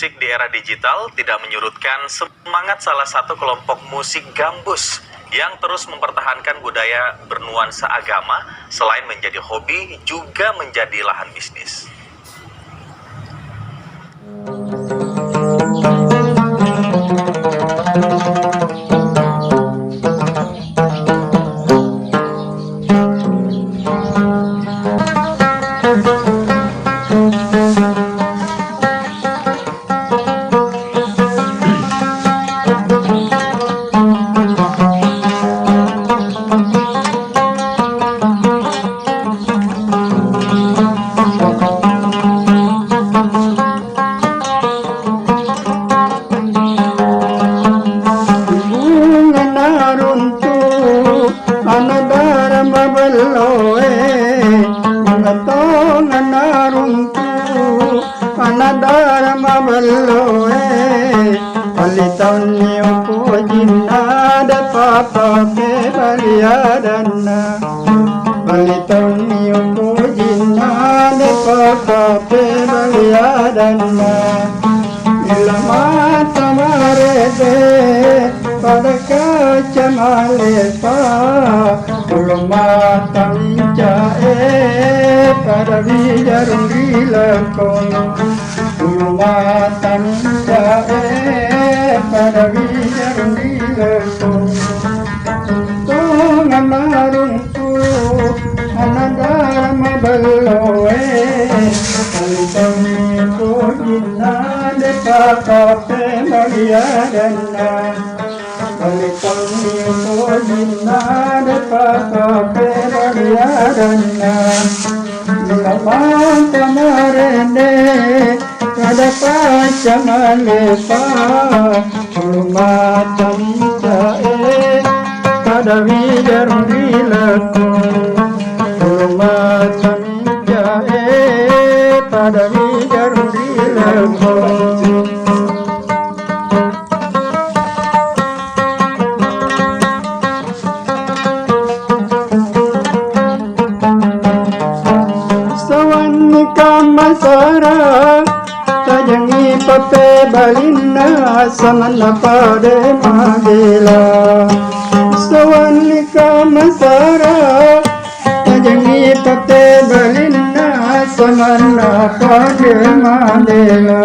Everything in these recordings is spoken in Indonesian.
musik di era digital tidak menyurutkan semangat salah satu kelompok musik gambus yang terus mempertahankan budaya bernuansa agama. Selain menjadi hobi, juga menjadi lahan bisnis. Samana pade madela Sawanika masara Tajangi pate balina Samana pade madela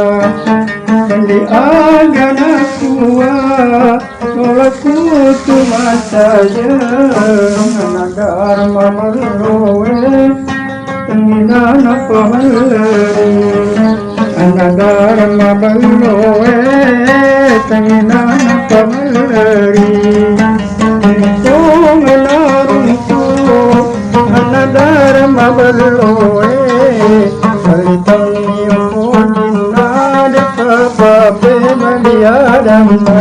Kandi agana kuwa Nolaku tu masaja Dharma marlowe Tanginana pamalari Dharma ballowe Tanginana pamalari Tong alarungku Dharma ballowe Kalitang niyopodina De papape maliadana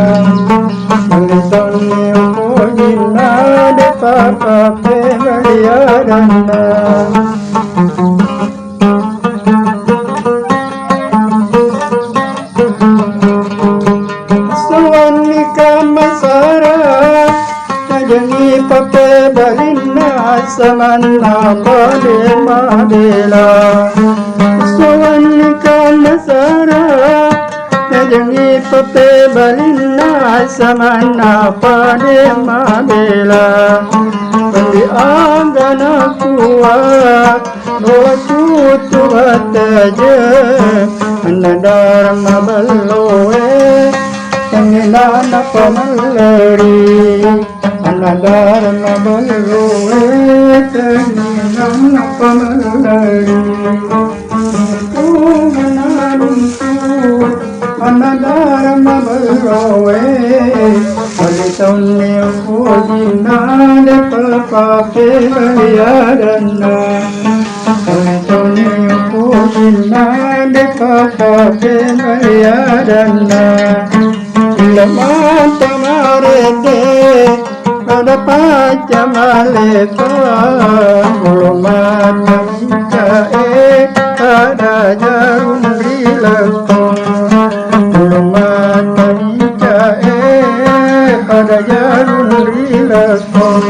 Kalitang niyopodina De papape maliadana Samana pade madela Sawanika masara Najangi pape balina Samana pade madela Pandi agana kuwa Nolaku tu bataja Dharma ballowe Tanginana pamalari Dharma ballowe Tanginana pamalari Dharma ballowe Kalitang niyopodina De papape maliadana Kalitang niyopodina De papape maliadana Laman tamarete Pada pacamalepa Ulumata mikae Pada jarun rilakon Ulumata mikae Pada jarun rilakon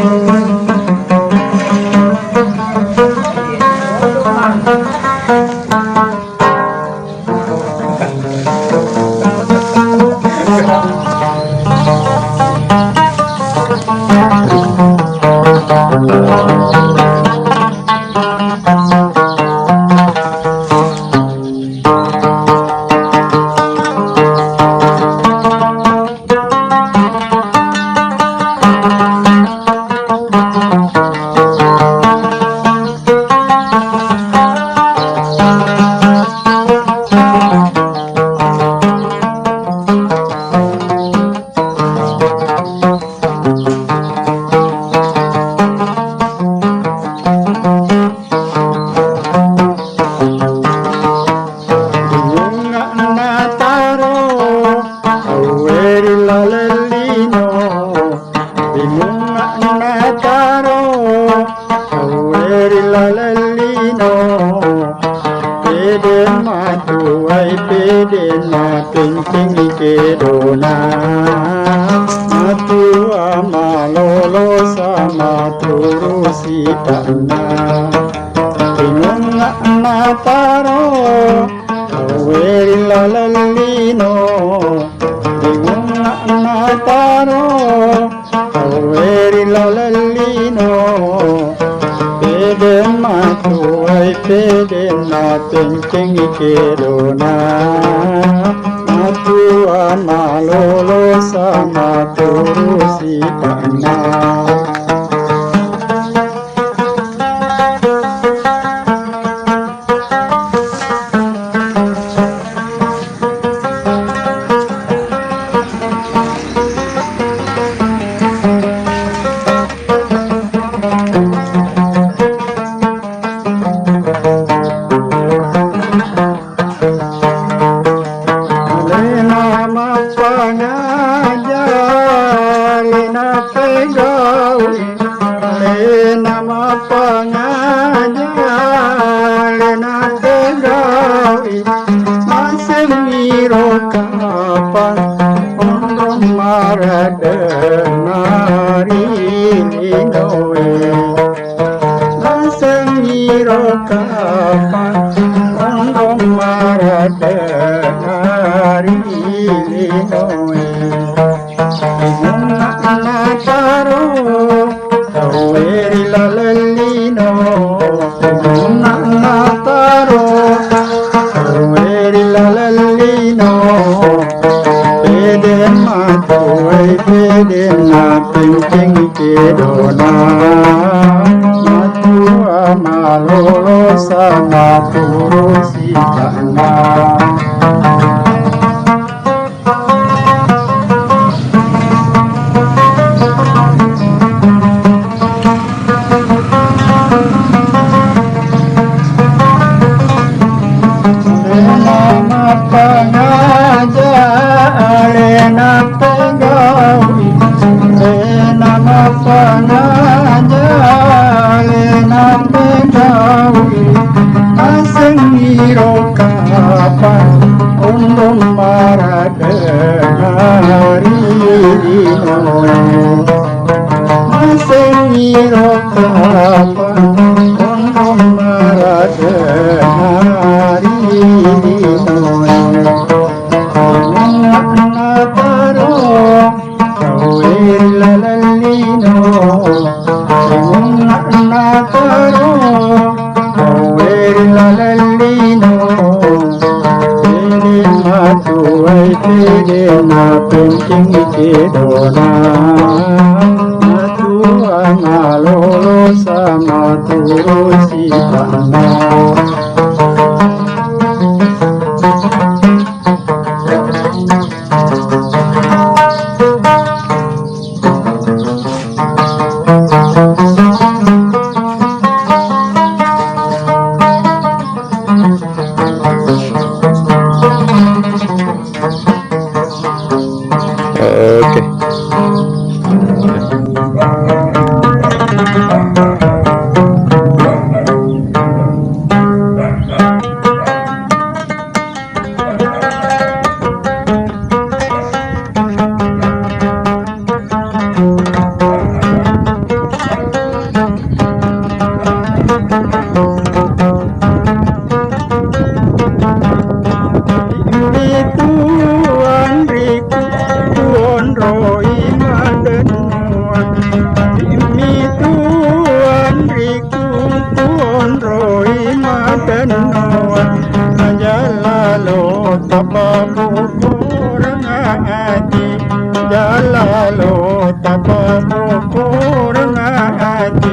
hati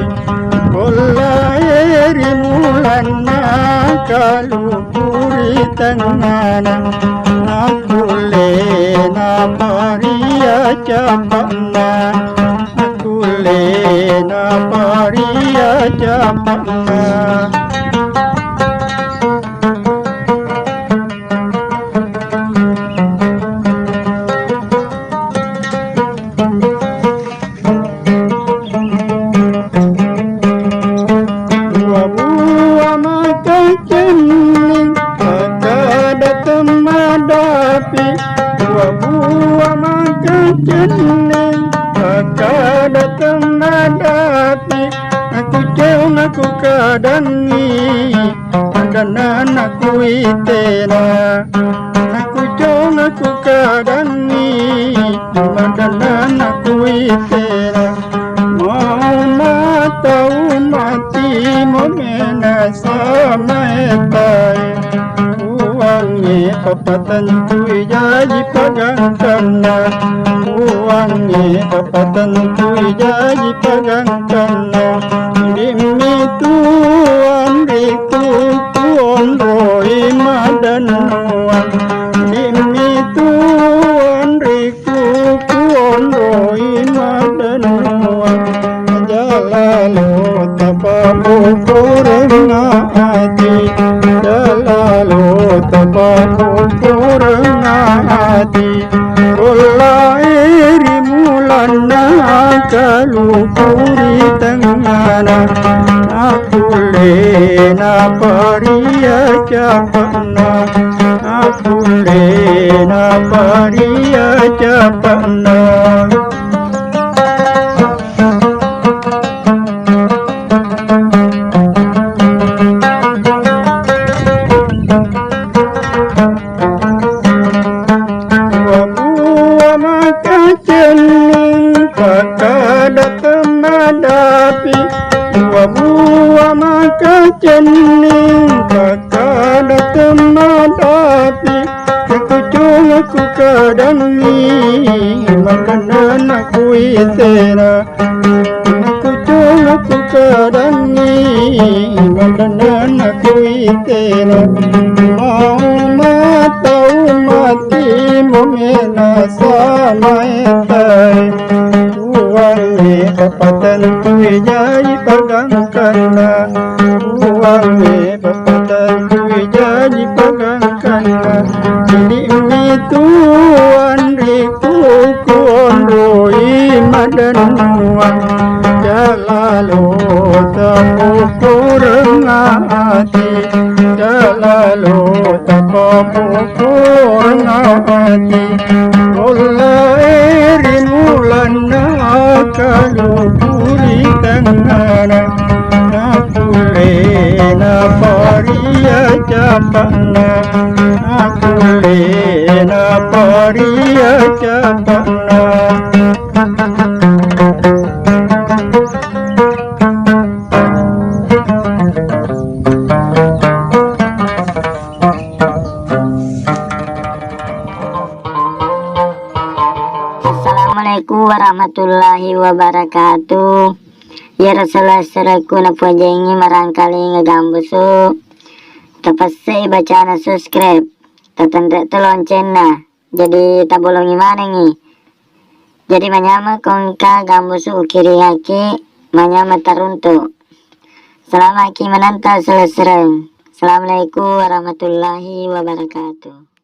Kolairi mulana kalupuri tengana Aku lena paria capana Aku lena paria capana Dua buah maka jening maka datang nadapi aku jauh aku kadangi dan anakku itena aku jauh aku kadangi dan anakku itena mau matau mati mau menasa maetai uangnya papatan kui jadi pagangkana uangnya papatan kui jadi pagangkana demi tuan riku tuan roi madanuan demi tuan riku tuan roi madanuan jalalu tapamu kurang hati jalalu tapamu kurang hati kolairi mulana kalupuri tengana aku lena paria capana aku lena paria capana dua buah maka jening kakak datang madapi aku cung aku kadangi makanan aku itena aku cung aku kadangi makanan aku itena mau matau mati momena sama etai uangnya papatan kui jadi pagangkana uangnya papatan kui jadi pagangkana demi tuan riku kuon roi madanuan jalalu tamu kurang hati jalalu tamu kurang hati kolairi mulana kalupuri tengana aku lena paria capana aku lena paria capana Assalamualaikum warahmatullahi wabarakatuh. Ya Rasulullah seraku napuajengi marangkali ngegambusu. Tapasai bacana subscribe. Tatandre loncengna. Jadi tabolongi mana nih? Jadi manyama kongka gambusu ukiri haki manyama taruntu. Salamaki menanta selesai. Assalamualaikum warahmatullahi wabarakatuh.